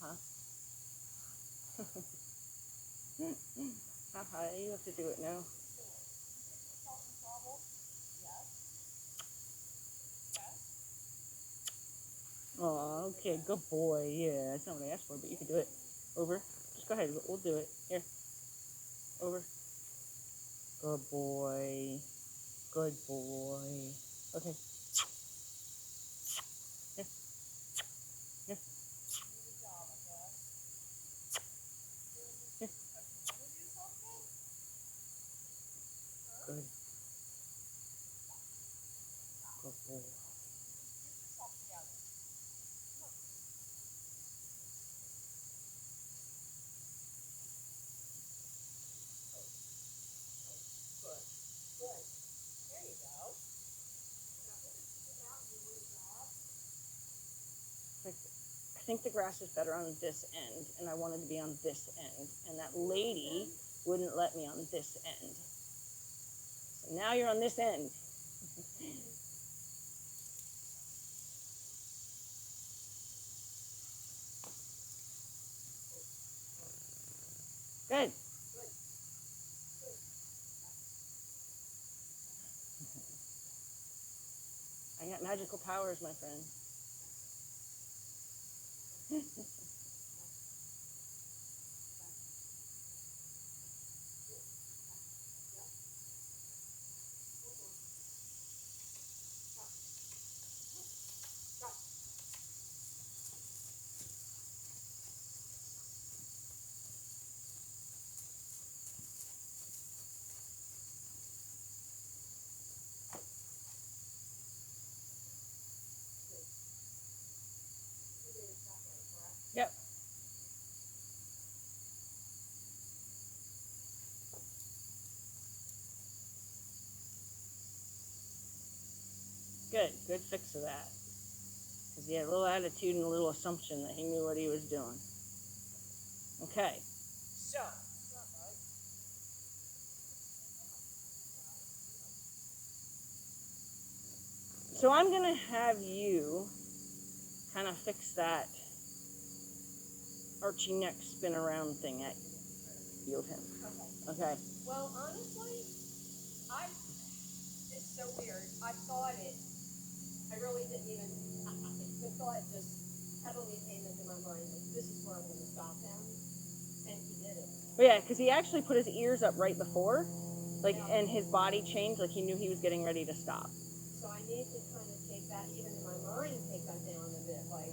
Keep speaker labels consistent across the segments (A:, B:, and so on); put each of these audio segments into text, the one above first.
A: Uh-huh. Haha, you have to do it now. Oh, okay, good boy. Yeah, that's not what I asked for, but you can do it. Over. Just go ahead. We'll do it. Here. Over. Good boy. Good boy. Okay. Here. Here. Here. Good. Good boy. I think the grass is better on this end, and I wanted to be on this end, and that lady wouldn't let me on this end. So now you're on this end. Good. I got magical powers, my friend. Yep. Good. Good fix of that. Because he had a little attitude and a little assumption that he knew what he was doing. Okay. So I'm going to have you kind of fix that archy neck spin around thing at you of him. Okay.
B: Well, honestly, it's so weird. I thought it, I really didn't even, the thought just heavily came into my mind, like, this is where I'm going to stop him, and he did it.
A: But yeah, because he actually put his ears up right before, like, and his body changed, like he knew he was getting ready to stop.
B: So I need to kind of take that, even in my mind, take that down a bit, like,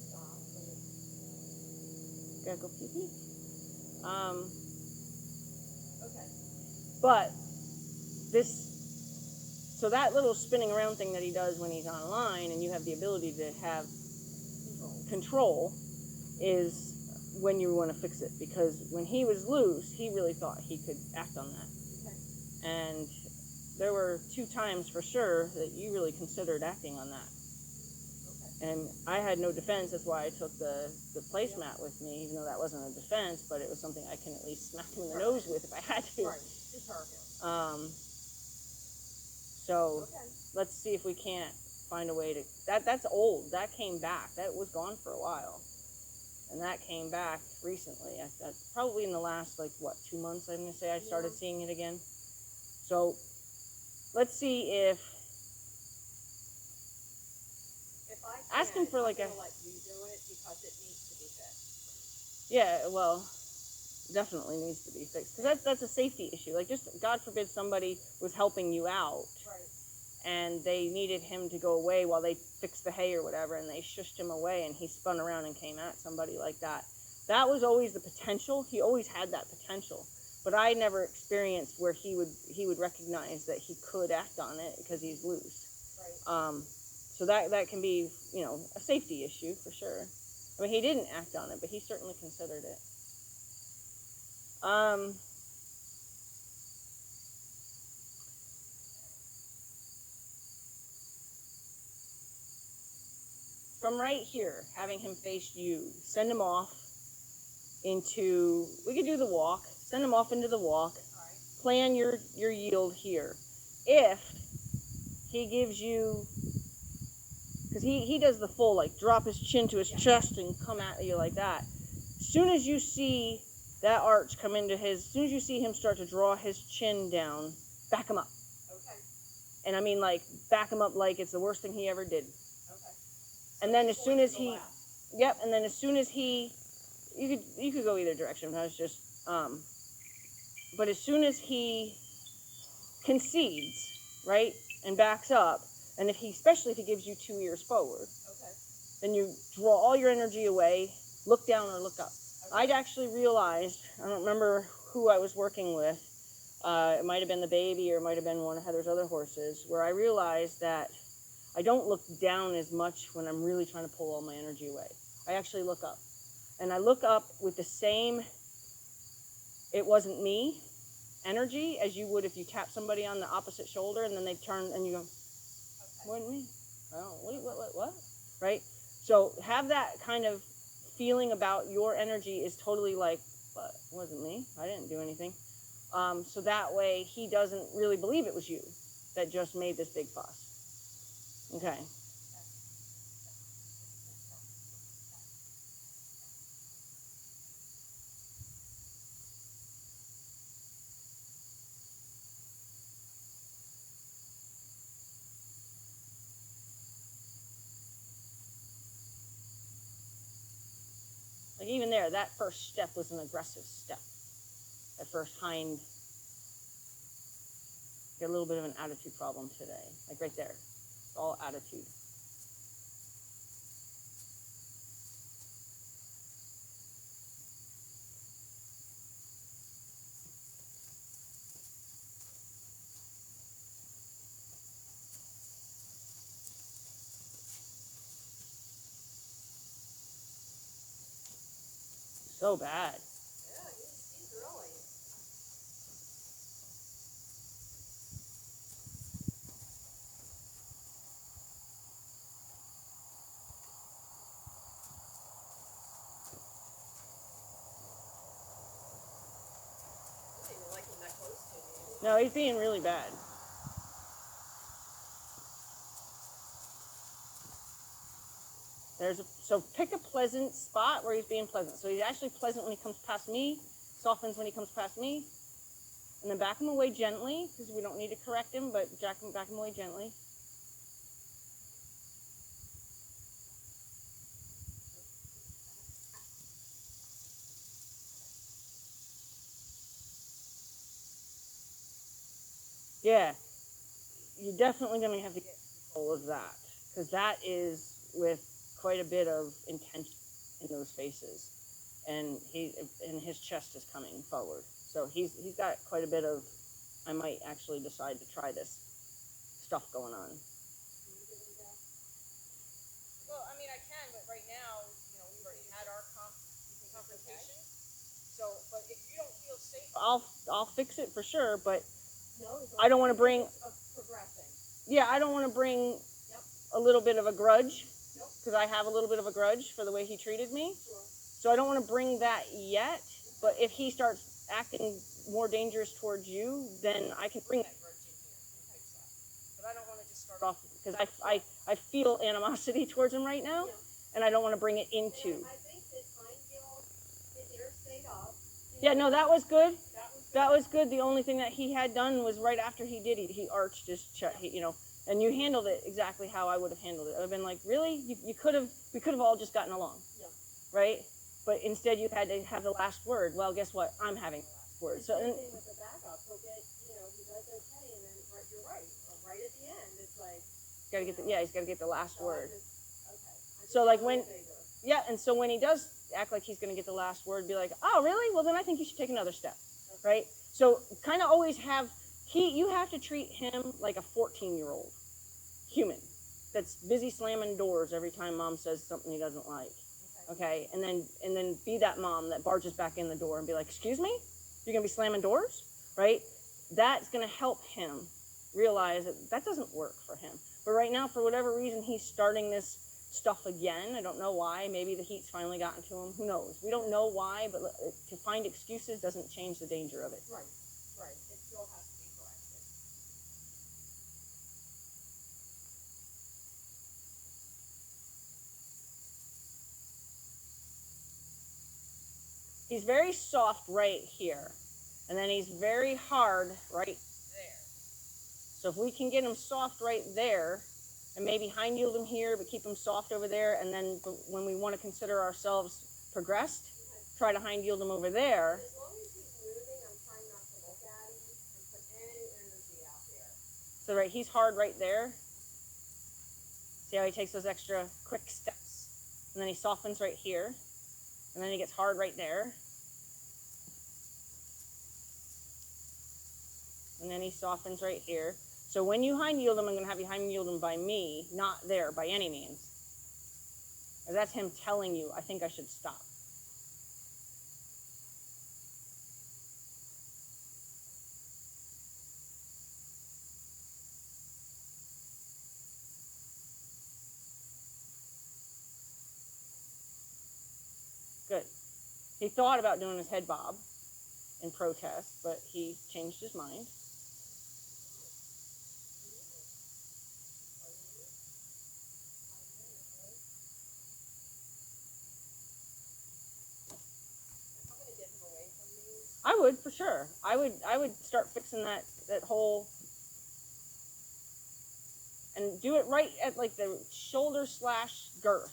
B: stop.
A: Gotta go pee pee.
B: Okay.
A: But this, so that little spinning around thing that he does when he's online, and you have the ability to have control, is when you want to fix it. Because when he was loose, he really thought he could act on that.
B: Okay.
A: And there were 2 times for sure that you really considered acting on that.
B: Okay.
A: And I had no defense. That's why I took the placemat with me, even though that wasn't a defense, but it was something I can at least smack him in the nose with if I had to.
B: Right. It's hard.
A: So
B: Okay.
A: let's see if we can't find a way to, that's old. That came back. That was gone for a while. And that came back recently. Probably in the last, 2 months, I'm going to say I started seeing it again. So let's see if
B: I
A: ask him for
B: I'm
A: like
B: gonna let you do it because it needs to be fixed.
A: Yeah, well, definitely needs to be fixed. Because that's a safety issue. Like, just, God forbid, somebody was helping you out.
B: Right.
A: And they needed him to go away while they fixed the hay or whatever, and they shushed him away, and he spun around and came at somebody like that. That was always the potential. He always had that potential. But I never experienced where he would recognize that he could act on it because he's loose.
B: Right.
A: So that can be, a safety issue for sure. I mean, he didn't act on it, but he certainly considered it. From right here, having him face you, send him off into, we could do the walk, send him off into the walk, plan your yield here. If he gives you because he does the full, like, drop his chin to his chest and come at you like that. As soon as you see that arch come into as soon as you see him start to draw his chin down, back him up.
B: Okay.
A: And I mean, like, back him up like it's the worst thing he ever did.
B: Okay. So
A: And then as soon as he,
B: laugh.
A: yep, and then as soon as he, you could go either direction. I was just, but as soon as he concedes, right, and backs up, and especially if he gives you 2 ears forward,
B: Okay.
A: then you draw all your energy away, look down or look up.
B: Okay.
A: I'd actually realized, I don't remember who I was working with, it might have been the baby or it might have been one of Heather's other horses, where I realized that I don't look down as much when I'm really trying to pull all my energy away. I actually look up. And I look up with the same, it wasn't me, energy as you would if you tap somebody on the opposite shoulder and then they turn and you go, wasn't me. Oh, what? Right? So have that kind of feeling about your energy is totally like, what? Wasn't me. I didn't do anything. So that way he doesn't really believe it was you that just made this big fuss. Okay. Like even there, that first step was an aggressive step. That first hind, got a little bit of an attitude problem today. Like right there, it's all attitude. So bad.
B: Yeah, he's really. I didn't even like him that close to me.
A: No, he's being really bad. So pick a pleasant spot where he's being pleasant. So he's actually pleasant when he comes past me, softens when he comes past me, and then back him away gently, because we don't need to correct him, but back him away gently. Yeah, you're definitely going to have to get control of that, because that is with quite a bit of intention in those faces, and his chest is coming forward. So he's got quite a bit of, I might actually decide to try this stuff going on. Well, I mean, I can, but right now, we've already had our confrontation. So, but if you don't feel safe, I'll fix it for sure, but
B: No,
A: I don't want to bring,
B: progressing.
A: yeah, I don't want to bring a little bit of a grudge, because I have a little bit of a grudge for the way he treated me.
B: Sure.
A: So I don't want to bring that yet, but if he starts acting more dangerous towards you, then I can bring that grudge in here. But I don't want to just start off, because I feel animosity towards him right now, and I don't want to bring it into.
B: I think his hind heel, his ear stayed up.
A: Yeah, no, that was good. That was good. The only thing that he had done was right after he did it, he arched his chest, and you handled it exactly how I would have handled it. I would have been like, really? We could have all just gotten along, right? But instead you had to have the last word. Well, guess what? I'm having the last word. So,
B: with the backup, he'll get, he does okay, and then you're right. Right at the end, it's like.
A: he's got to get the last word.
B: Okay.
A: So like and so when he does act like he's going to get the last word, be like, oh, really? Well, then I think you should take another step, right? So kind of always you have to treat him like a 14-year-old human that's busy slamming doors every time mom says something he doesn't like. Okay, and then be that mom that barges back in the door and be like, excuse me? You're going to be slamming doors? Right? That's going to help him realize that doesn't work for him. But right now, for whatever reason, he's starting this stuff again. I don't know why. Maybe the heat's finally gotten to him. Who knows? We don't know why, but to find excuses doesn't change the danger of it.
B: Right. It still has to be corrected.
A: He's very soft right here, and then he's very hard right there. So if we can get him soft right there, and maybe hind yield him here, but keep him soft over there, and then when we want to consider ourselves progressed, try to hind yield him over there.
B: As long as he's moving, I'm trying not to look at him and put any energy out there.
A: So right, he's hard right there. See how he takes those extra quick steps, and then he softens right here, and then he gets hard right there, and then he softens right here. So when you hind yield him, I'm going to have you hind yield him by me, not there by any means. And that's him telling you, I think I should stop. Good. He thought about doing his head bob in protest, but he changed his mind. I would, for sure. I would start fixing that whole, and do it right at like the shoulder / girth.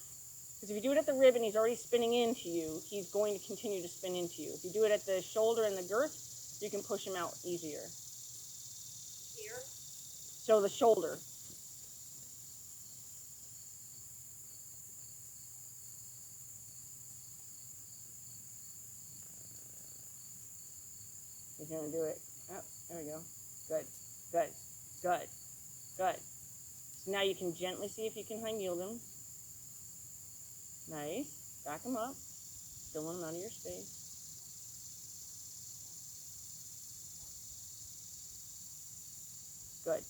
A: Because if you do it at the rib and he's already spinning into you, he's going to continue to spin into you. If you do it at the shoulder and the girth, you can push him out easier.
B: Here?
A: So the shoulder. He's going to do it. Oh, there we go. Good, good, good, good. So now you can gently see if you can hind yield him. Nice. Back him up. Don't want him out of your space. Good.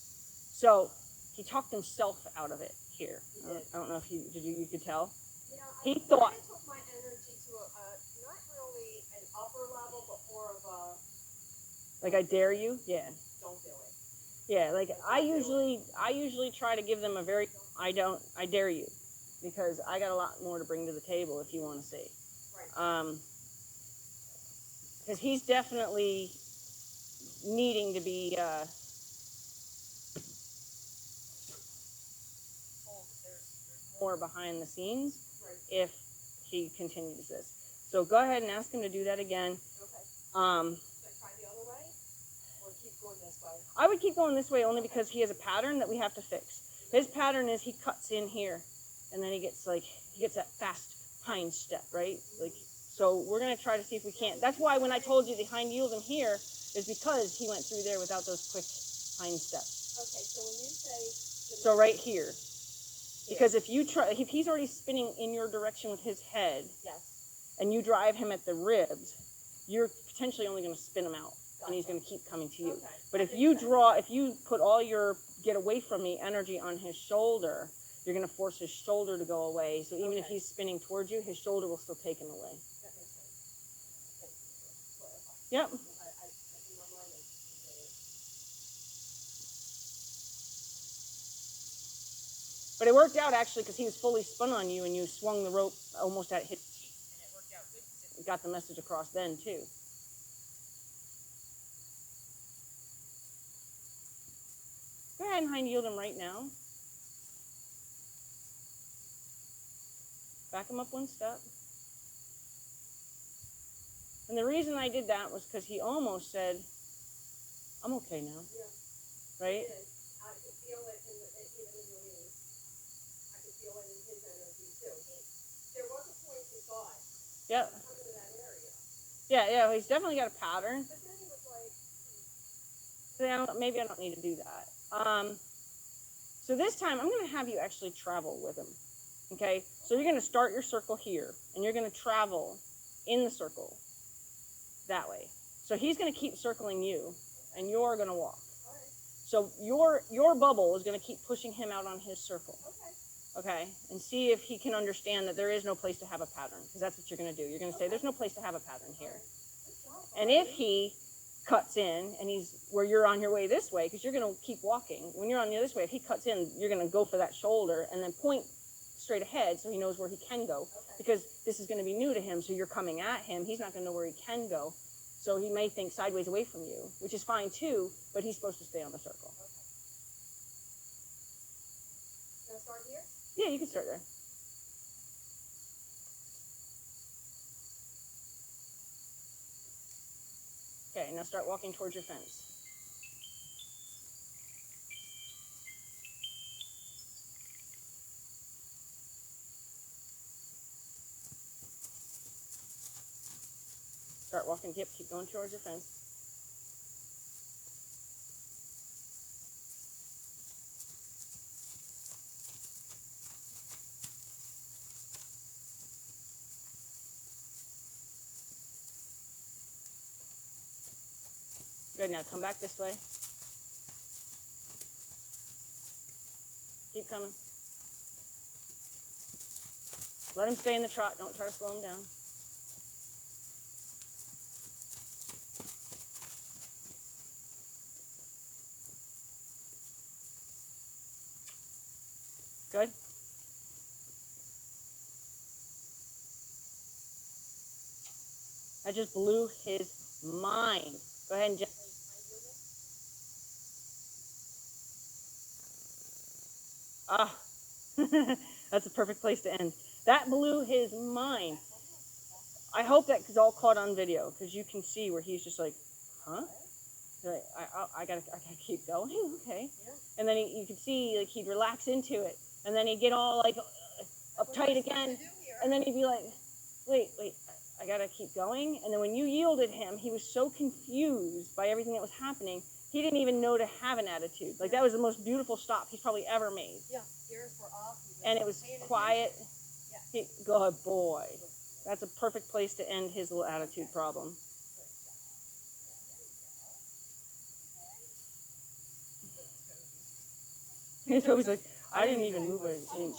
A: So he talked himself out of it here. I don't know if you could tell.
B: Yeah,
A: He
B: I
A: thought.
B: took my energy to not really an upper level, but more of a
A: Like I dare you? Yeah.
B: don't do it.
A: Yeah, like I usually try to give them a very I dare you, because I got a lot more to bring to the table if you want to see.
B: Right.
A: Because he's definitely needing to be told there's more behind the scenes
B: Right.
A: if he continues this. So go ahead and ask him to do that again.
B: Okay.
A: Um,
B: Should I try the other way, or keep going this way?
A: I would keep going this way only because he has a pattern that we have to fix. His pattern is he cuts in here, and then he gets that fast hind step, right? Like, so we're gonna try to see if we can't. That's why when I told you the hind yield him here is because he went through there without those quick hind steps.
B: Okay, so when you say
A: So right here, because if he's already spinning in your direction with his head,
B: yes,
A: and you drive him at the ribs, you're potentially only going to spin him out, and he's going to keep coming to you.
B: Okay.
A: But if you put all your get away from me energy on his shoulder, you're going to force his shoulder to go away. So even if he's spinning towards you, his shoulder will still take him away.
B: that makes sense. Thank you for clarifying.
A: Yep.
B: I in my mind is
A: But it worked out actually because he was fully spun on you, and you swung the rope almost at his cheek, and it worked out good because it got the message across then too. Go ahead and hind yield him right now. Back him up one step. And the reason I did that was because he almost said, I'm okay now.
B: Yeah.
A: Right?
B: I could feel it even in the knees. I could feel it in his energy too. There was a point he thought.
A: Yep.
B: Come into that area.
A: Yeah, he's definitely got a pattern.
B: But then he was like,
A: So maybe I don't need to do that. So this time I'm going to have you actually travel with him. Okay? So you're going to start your circle here, and you're going to travel in the circle that way. So he's going to keep circling you, and you're going to walk.
B: all right,
A: So your bubble is going to keep pushing him out on his circle.
B: okay.
A: Okay? And see if he can understand that there is no place to have a pattern, because that's what you're going to do. You're going to say, there's no place to have a pattern here. And if he cuts in, and he's where you're on your way this way, because you're going to keep walking. When you're on this way, if he cuts in, you're going to go for that shoulder, and then point straight ahead so he knows where he can go. Because this is going to be new to him, so you're coming at him. He's not going to know where he can go. So he may think sideways away from you, which is fine too, but he's supposed to stay on the circle.
B: Can I start here?
A: Yeah, you can start there. Okay, now start walking towards your fence. Start walking, yep, keep going towards your fence. Good, now come back this way. Keep coming. Let him stay in the trot, don't try to slow him down. Good. I just blew his mind. Go ahead and just. Ah, that's a perfect place to end. That blew his mind. I hope that is all caught on video because you can see where he's just like, huh? Like, I gotta keep going, okay. And then you could see like he'd relax into it, and then he'd get all like uptight again, and then he'd be like, wait, I gotta keep going. And then when you yielded him, he was so confused by everything that was happening, he didn't even know to have an attitude. Like that was the most beautiful stop he's probably ever made.
B: Yeah, ears were off.
A: And it was quiet. Yeah. Good boy. That's a perfect place to end his little attitude problem. He's always like, I didn't even move an inch.